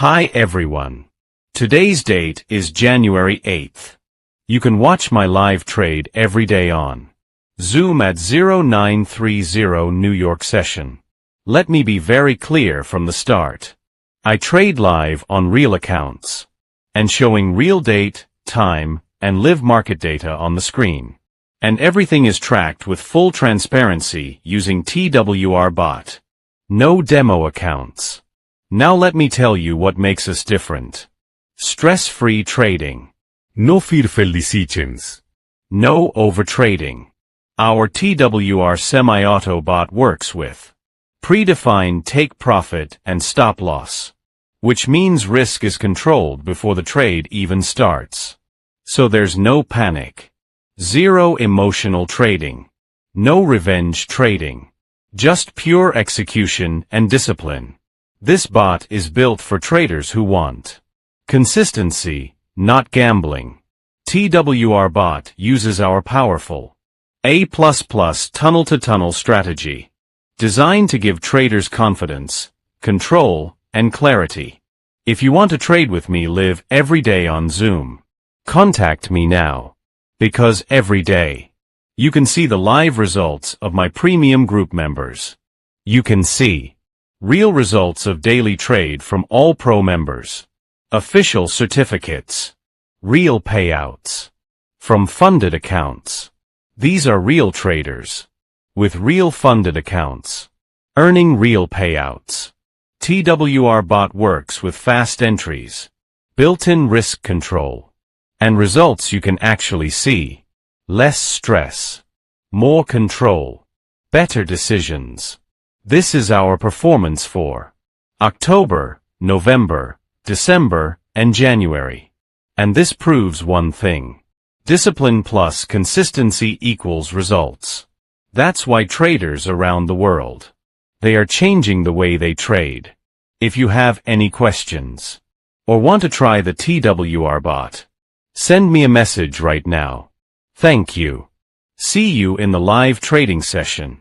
Hi everyone. Today's date is January 8th. You can watch my live trade every day on Zoom at 0930 New York session. Let me be very clear from the start. I trade live on real accounts and showing real date, time, and live market data on the screen. And everything is tracked with full transparency using TWR bot. No demo accounts. Now let me tell you what makes us different. Stress-free trading. No fear-filled decisions. No overtrading. Our TWR semi-auto bot works with predefined take profit and stop loss, which means risk is controlled before the trade even starts. So there's no panic. Zero emotional trading. No revenge trading. Just pure execution and discipline. This bot is built for traders who want consistency, not gambling. TWR bot uses our powerful A++ tunnel-to-tunnel strategy, designed to give traders confidence, control, and clarity. If you want to trade with me live every day on Zoom, contact me now. Because every day, you can see the live results of my premium group members. You can see real results of daily trade from all pro members. Official certificates. Real payouts. From funded accounts. These are real traders. With real funded accounts. Earning real payouts. TWR bot works with fast entries. Built-in risk control. And results you can actually see. Less stress. More control. Better decisions. This is our performance for October, November, December, and January. And this proves one thing. Discipline plus consistency equals results. That's why traders around the world, they are changing the way they trade. If you have any questions or want to try the TWR bot, send me a message right now. Thank you. See you in the live trading session.